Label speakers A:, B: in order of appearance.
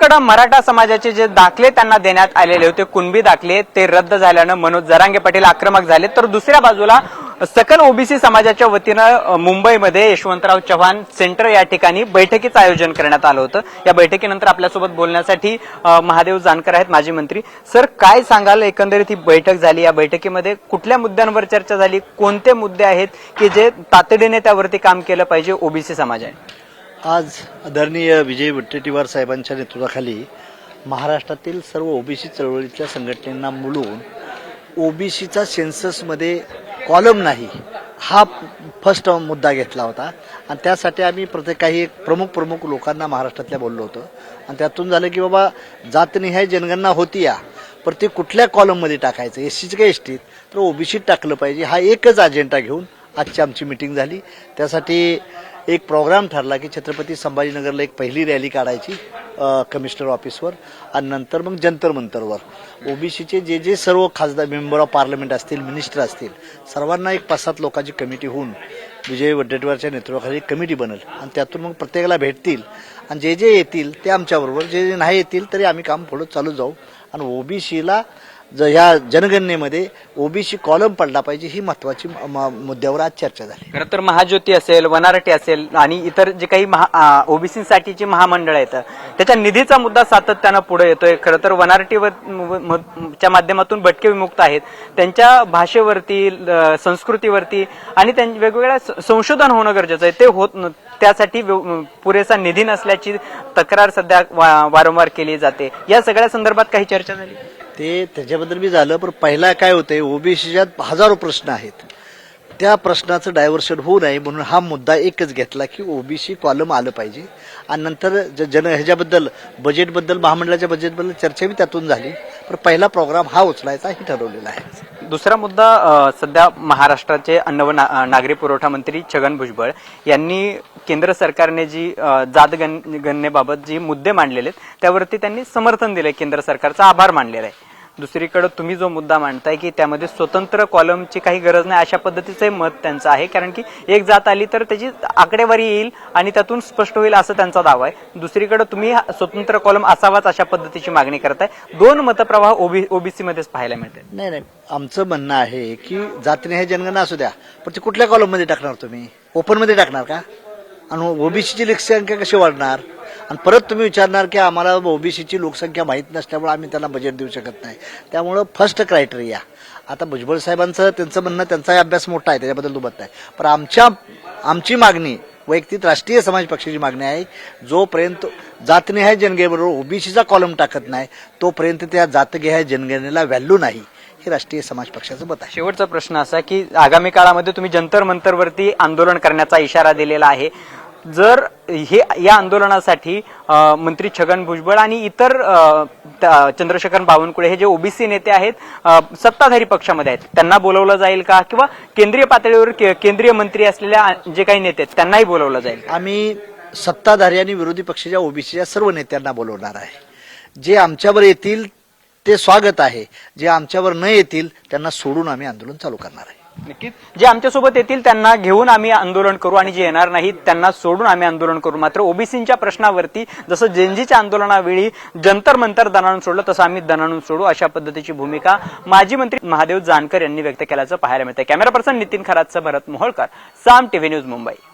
A: दुसरीकडे मराठा समाजाचे जे दाखले त्यांना देण्यात आलेले होते कुणबी दाखले ते रद्द झाल्यानं मनोज जरांगे पाटील आक्रमक झाले, तर दुसऱ्या बाजूला सकल ओबीसी समाजाच्या वतीनं मुंबईमध्ये यशवंतराव चव्हाण सेंटर या ठिकाणी बैठकीचं आयोजन करण्यात आलं होतं। या बैठकीनंतर आपल्यासोबत बोलण्यासाठी महादेव जानकर आहेत, माजी मंत्री। सर, काय सांगाल, एकंदरीत ही बैठक झाली, या बैठकीमध्ये कुठल्या मुद्द्यांवर चर्चा झाली, कोणते मुद्दे आहेत की जे तातडीने त्यावरती काम केलं पाहिजे ओबीसी समाजाने?
B: आज आदरणीय विजय वडेट्टीवार साहेबांच्या नेतृत्वाखाली महाराष्ट्रातील सर्व ओबीसी चळवळीतल्या संघटनांना मिळून ओबीसीचा सेन्ससमध्ये कॉलम नाही हा फर्स्ट मुद्दा घेतला होता आणि त्यासाठी आम्ही काही प्रमुख लोकांना महाराष्ट्रातल्या बोललो होतो आणि त्यातून झालं की बाबा जातनिहाय जनगणना होती या पण ते कुठल्या कॉलममध्ये टाकायचं, एससीचं का एसटीत, तर ओबीसीत टाकलं पाहिजे, हा एकच अजेंडा घेऊन आजची आमची मीटिंग झाली। त्यासाठी एक प्रोग्राम ठरला की छत्रपती संभाजीनगरला एक पहिली रॅली काढायची कमिशनर ऑफिसवर आणि नंतर मग जंतर मंतरवर ओबीसीचे जे सर्व खासदार, मेंबर ऑफ पार्लमेंट असतील, मिनिस्टर असतील, सर्वांना एक 5-7 लोकांची कमिटी होऊन विजय वडेट्टीवारच्या नेतृत्वाखाली कमिटी बनेल आणि त्यातून मग प्रत्येकाला भेटतील आणि जे येतील ते आमच्याबरोबर, जे नाही येतील तरी आम्ही काम पुढे चालू जाऊ आणि ओबीसीला ह्या जनगणनेमध्ये ओबीसी कॉलम पडला पाहिजे ही महत्वाची मुद्द्यावर आज चर्चा झाली।
A: खरं तर महाज्योती असेल, वनारटी असेल आणि इतर जे काही ओबीसीसाठीची महामंडळ आहेत त्याच्या निधीचा मुद्दा सातत्यानं पुढे येतोय। खरं तर वनारटीच्या माध्यमातून भटके विमुक्त आहेत, त्यांच्या भाषेवरती, संस्कृतीवरती आणि त्यांच्या वेगवेगळ्या संशोधन होणं गरजेचं आहे, ते होत त्यासाठी पुरेसा निधी नसल्याची तक्रार सध्या वारंवार केली जाते। या सगळ्या संदर्भात काही चर्चा झाली?
B: त्याच्याबद्दल बी झालं, पण पहिला काय होतंय, ओबीसीच्यात हजारो प्रश्न आहेत, त्या प्रश्नाचं डायव्हर्शन होऊ नये म्हणून हा मुद्दा एकच घेतला की ओबीसी कॉलम आलं पाहिजे आणि नंतर ह्याच्याबद्दल बजेटबद्दल, महामंडळाच्या बजेटबद्दल चर्चा बी त्यातून झाली, पण पहिला प्रोग्राम हा उचलायचा हे ठरवलेला आहे।
A: दुसरा मुद्दा, सध्या महाराष्ट्राचे अन्न व नागरी पुरवठा मंत्री छगन भुजबळ यांनी केंद्र सरकारने जी जात गणनेबाबत जी मुद्दे मांडलेले आहेत त्यावरती त्यांनी समर्थन दिलंय, केंद्र सरकारचा आभार मानलेला आहे। दुसरीकडे तुम्ही जो मुद्दा मांडताय की त्यामध्ये स्वतंत्र कॉलमची काही गरज नाही, अशा पद्धतीचे मत त्यांचं आहे, कारण की एक जात आली तर त्याची आकडेवारी येईल आणि त्यातून स्पष्ट होईल असं त्यांचा दावा आहे। दुसरीकडे तुम्ही स्वतंत्र कॉलम असावाच अशा पद्धतीची मागणी करताय, दोन मतप्रवाह ओबीसी मध्येच पाहायला मिळते।
B: नाही, आमचं म्हणणं आहे की जातनिहाय जनगणना असू द्या, पण ते कुठल्या कॉलममध्ये टाकणार, तुम्ही ओपनमध्ये टाकणार का? आणि ओबीसीची लोकसंख्या कशी वाढणार? आणि परत तुम्ही विचारणार की आम्हाला ओबीसीची लोकसंख्या माहीत नसल्यामुळे आम्ही त्यांना बजेट देऊ शकत नाही। त्यामुळं फर्स्ट क्रायटेरिया, आता भुजबळ साहेबांचं त्यांचं म्हणणं, त्यांचाही अभ्यास मोठा आहे, त्याच्याबद्दल दुमत नाही, पण आमची मागणी वैयक्तिक राष्ट्रीय समाज पक्षाची मागणी आहे, जोपर्यंत जातनिहाय जनगणनेबरोबर ओबीसीचा कॉलम टाकत नाही तोपर्यंत त्या जातनिहाय जनगणनेला व्हॅल्यू नाही, हे राष्ट्रीय समाज पक्षाचं मत आहे।
A: शेवटचा प्रश्न असा की आगामी काळामध्ये तुम्ही जंतर मंतरवरती आंदोलन करण्याचा इशारा दिलेला आहे, जर या आंदोलनासाठी मंत्री छगन भुजबळ आणि इतर चंद्रशेखर बावनकुळे हे जे ओबीसी नेते आहेत सत्ताधारी पक्षामध्ये आहेत त्यांना बोलवलं जाईल का, किंवा केंद्रीय पातळीवर केंद्रीय मंत्री असलेल्या जे काही नेते आहेत त्यांनाही बोलवलं जाईल?
B: आम्ही सत्ताधारी आणि विरोधी पक्षाच्या ओबीसीच्या सर्व नेत्यांना बोलवणार आहे। जे आमच्यावर येतील ते स्वागत आहे, जे आमच्यावर न येतील त्यांना सोडून आम्ही आंदोलन चालू करणार आहे।
A: नक्कीच, जे आमच्यासोबत येतील त्यांना घेऊन आम्ही आंदोलन करू आणि जे येणार नाहीत त्यांना सोडून आम्ही आंदोलन करू। मात्र ओबीसींच्या प्रश्नावरती जसं जेनजीच्या आंदोलनावेळी जंतर मंतर दणाणून सोडलं तसं आम्ही दणाणून सोडू, अशा पद्धतीची भूमिका माजी मंत्री महादेव जानकर यांनी व्यक्त केल्याचं पाहायला मिळतंय। कॅमेरा पर्सन नितीन खरातसह भरत मोहोळकर, साम टीव्ही न्यूज, मुंबई।